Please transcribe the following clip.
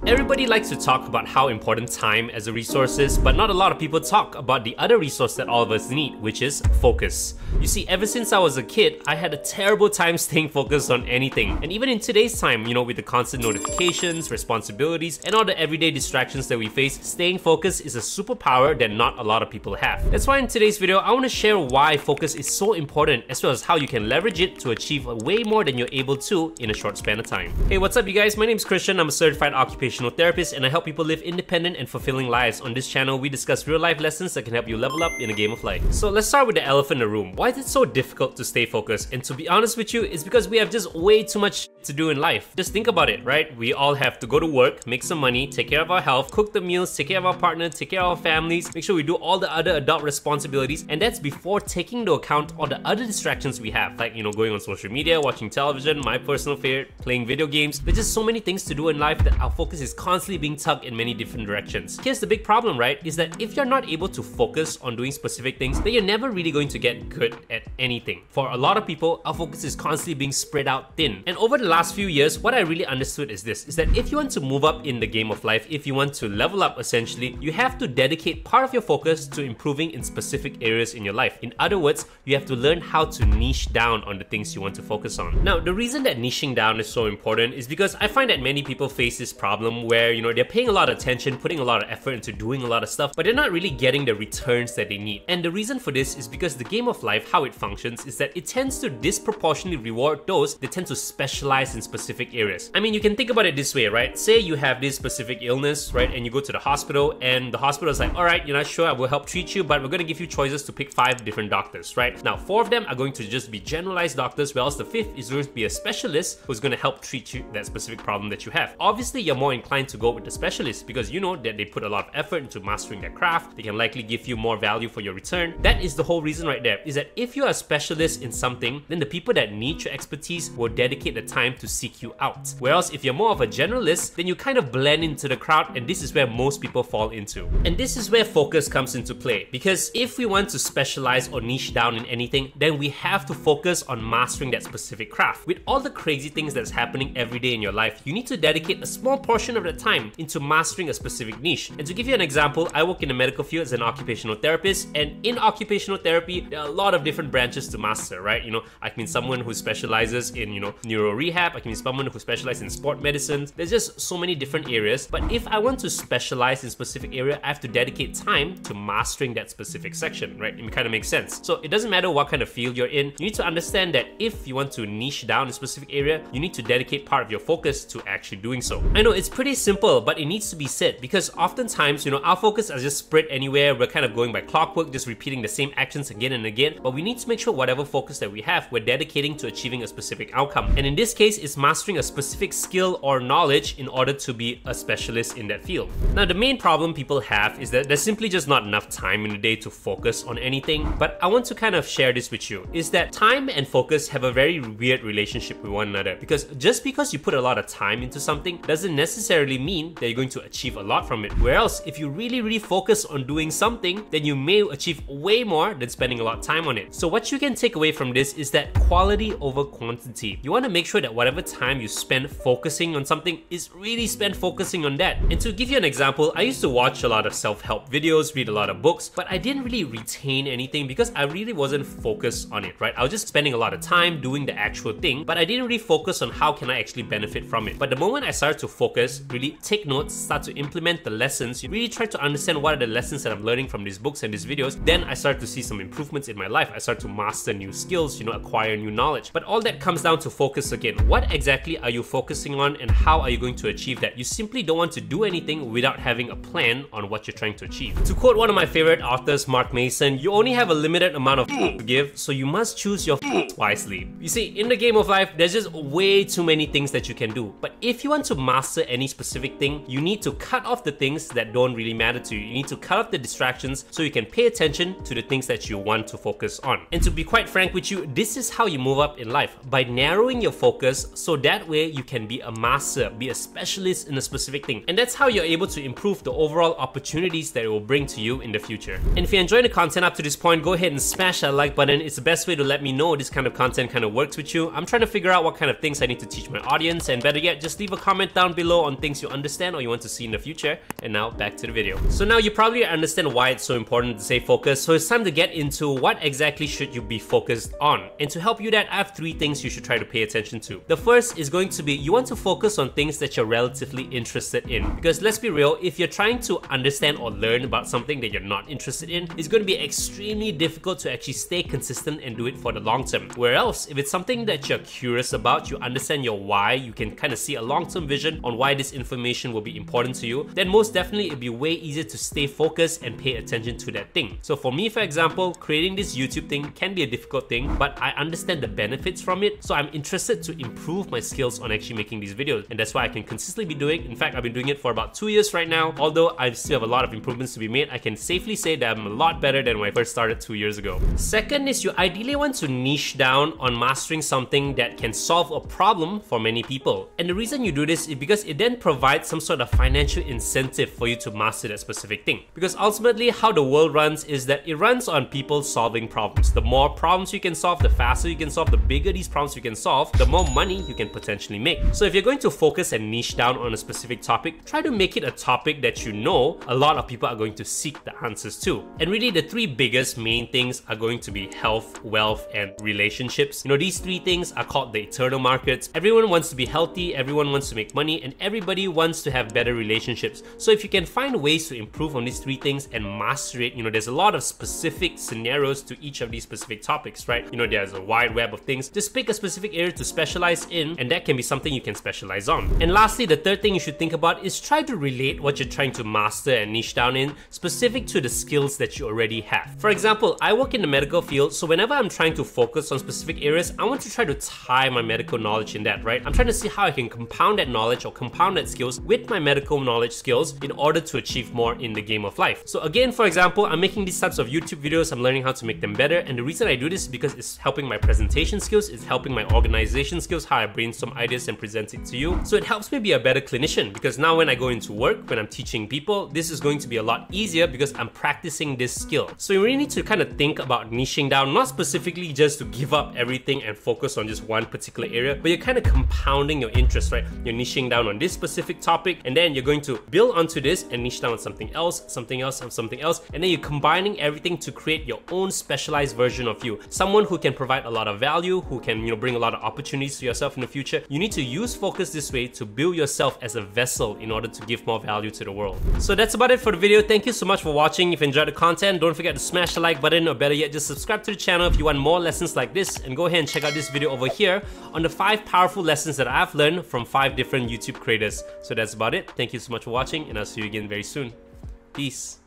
Everybody likes to talk about how important time as a resource is, but not a lot of people talk about the other resource that all of us need, which is focus. You see, ever since I was a kid, I had a terrible time staying focused on anything. And even in today's time, with the constant notifications, responsibilities, and all the everyday distractions that we face, staying focused is a superpower that not a lot of people have. That's why in today's video, I want to share why focus is so important, as well as how you can leverage it to achieve way more than you're able to in a short span of time. Hey, what's up you guys? My name is Christian. I'm a certified occupational therapist and I help people live independent and fulfilling lives. On this channel, we discuss real life lessons that can help you level up in a game of life. So let's start with the elephant in the room. Why is it so difficult to stay focused? And to be honest with you, it's because we have just way too much to do in life. Just think about it, right? We all have to go to work, make some money, take care of our health, cook the meals, take care of our partner, take care of our families, make sure we do all the other adult responsibilities, and that's before taking into account all the other distractions we have, like going on social media, watching television, my personal favorite, playing video games. There's just so many things to do in life that our focus is constantly being tugged in many different directions. Here's the big problem, right? Is that if you're not able to focus on doing specific things, then you're never really going to get good at anything. For a lot of people, our focus is constantly being spread out thin. And over the last few years, what I really understood is this, is that if you want to move up in the game of life, if you want to level up essentially, you have to dedicate part of your focus to improving in specific areas in your life. In other words, you have to learn how to niche down on the things you want to focus on. Now, the reason that niching down is so important is because I find that many people face this problem where, they're paying a lot of attention, putting a lot of effort into doing a lot of stuff, but they're not really getting the returns that they need. And the reason for this is because the game of life, how it functions, is that it tends to disproportionately reward those that tend to specialize in specific areas. I mean, you can think about it this way, right? Say you have this specific illness, right? And you go to the hospital and the hospital is like, all right, you're not sure, I will help treat you, but we're going to give you choices to pick 5 different doctors, right? Now, 4 of them are going to just be generalized doctors, whereas the 5th is going to be a specialist who's going to help treat you that specific problem that you have. Obviously, you're more inclined to go with the specialist because you know that they put a lot of effort into mastering their craft. They can likely give you more value for your return. That is the whole reason right there, is that if you're a specialist in something, then the people that need your expertise will dedicate the time to seek you out. Whereas if you're more of a generalist, then you kind of blend into the crowd, and this is where most people fall into. And this is where focus comes into play, because if we want to specialize or niche down in anything, then we have to focus on mastering that specific craft. With all the crazy things that's happening every day in your life, you need to dedicate a small portion of the time into mastering a specific niche. And to give you an example, I work in the medical field as an occupational therapist, and in occupational therapy, there are a lot of different branches to master, right? I can be someone who specializes in, neuro rehab, I can be someone who specializes in sport medicine. There's just so many different areas, but if I want to specialize in a specific area, I have to dedicate time to mastering that specific section, right? It kind of makes sense. So it doesn't matter what kind of field you're in, you need to understand that if you want to niche down in a specific area, you need to dedicate part of your focus to actually doing so. I know it's pretty simple, but it needs to be said because oftentimes, our focus is just spread anywhere. We're kind of going by clockwork, just repeating the same actions again and again, but we need to make sure whatever focus that we have, we're dedicating to achieving a specific outcome. And in this case, it's mastering a specific skill or knowledge in order to be a specialist in that field. Now, the main problem people have is that there's simply just not enough time in the day to focus on anything, but I want to kind of share this with you, is that time and focus have a very weird relationship with one another, because just because you put a lot of time into something doesn't necessarily mean that you're going to achieve a lot from it. Whereas if you really focus on doing something, then you may achieve way more than spending a lot of time on it. So what you can take away from this is that quality over quantity. You want to make sure that whatever time you spend focusing on something is really spent focusing on that. And to give you an example, I used to watch a lot of self-help videos, read a lot of books, but I didn't really retain anything because I really wasn't focused on it, right? I was just spending a lot of time doing the actual thing, but I didn't really focus on how can I actually benefit from it. But the moment I started to focus, really take notes, start to implement the lessons, you really try to understand what are the lessons that I'm learning from these books and these videos, then I start to see some improvements in my life. I start to master new skills, acquire new knowledge. But all that comes down to focus again. What exactly are you focusing on and how are you going to achieve that? You simply don't want to do anything without having a plan on what you're trying to achieve. To quote one of my favorite authors, Mark Mason, you only have a limited amount of to give, so you must choose your wisely. You see, in the game of life, there's just way too many things that you can do. But if you want to master any specific thing, you need to cut off the things that don't really matter to you. You need to cut off the distractions so you can pay attention to the things that you want to focus on. And to be quite frank with you, this is how you move up in life, by narrowing your focus so that way you can be a master, be a specialist in a specific thing. And that's how you're able to improve the overall opportunities that it will bring to you in the future. And if you're enjoying the content up to this point, go ahead and smash that like button. It's the best way to let me know this kind of content kind of works with you. I'm trying to figure out what kind of things I need to teach my audience, and better yet, just leave a comment down below on important things you understand or you want to see in the future. And now back to the video. So now you probably understand why it's so important to stay focused. So it's time to get into what exactly should you be focused on. And to help you that, I have 3 things you should try to pay attention to. The first is going to be you want to focus on things that you're relatively interested in. Because let's be real, if you're trying to understand or learn about something that you're not interested in, it's going to be extremely difficult to actually stay consistent and do it for the long term. Where else, if it's something that you're curious about, you understand your why, you can kind of see a long-term vision on why this information will be important to you, then most definitely it'll be way easier to stay focused and pay attention to that thing. So for me, for example, creating this YouTube thing can be a difficult thing, but I understand the benefits from it, so I'm interested to improve my skills on actually making these videos, and that's why I can consistently be doing. In fact, I've been doing it for about 2 years right now. Although I still have a lot of improvements to be made, I can safely say that I'm a lot better than when I first started 2 years ago. Second is you ideally want to niche down on mastering something that can solve a problem for many people. And the reason you do this is because it then provides some sort of financial incentive for you to master that specific thing. Because ultimately how the world runs is that it runs on people solving problems. The more problems you can solve, the faster you can solve, the bigger these problems you can solve, the more money you can potentially make. So if you're going to focus and niche down on a specific topic, try to make it a topic that you know a lot of people are going to seek the answers to. And really the 3 biggest main things are going to be health, wealth, and relationships. You know, these 3 things are called the eternal markets. Everyone wants to be healthy, everyone wants to make money, and everybody wants to have better relationships. So if you can find ways to improve on these 3 things and master it, you know, there's a lot of specific scenarios to each of these specific topics, right? You know, there's a wide web of things. Just pick a specific area to specialize in, and that can be something you can specialize on. And lastly, the 3rd thing you should think about is try to relate what you're trying to master and niche down in specific to the skills that you already have. For example, I work in the medical field, so whenever I'm trying to focus on specific areas, I want to try to tie my medical knowledge in that, right? I'm trying to see how I can compound that knowledge or compound that skills with my medical knowledge skills in order to achieve more in the game of life. So again, for example, I'm making these types of YouTube videos, I'm learning how to make them better, and the reason I do this is because it's helping my presentation skills, it's helping my organization skills, how I brainstorm ideas and present it to you. So it helps me be a better clinician, because now when I go into work, when I'm teaching people, this is going to be a lot easier because I'm practicing this skill. So you really need to kind of think about niching down, not specifically just to give up everything and focus on just one particular area, but you're kind of compounding your interest, right? You're niching down on this specific topic, and then you're going to build onto this and niche down on something else, something else, and something else, and then you're combining everything to create your own specialized version of you. Someone who can provide a lot of value, who can, you know, bring a lot of opportunities to yourself in the future. You need to use focus this way to build yourself as a vessel in order to give more value to the world. So that's about it for the video. Thank you so much for watching. If you enjoyed the content, don't forget to smash the like button, or better yet, just subscribe to the channel if you want more lessons like this, and go ahead and check out this video over here on the 5 powerful lessons that I've learned from 5 different YouTube creators. So that's about it. Thank you so much for watching, and I'll see you again very soon. Peace.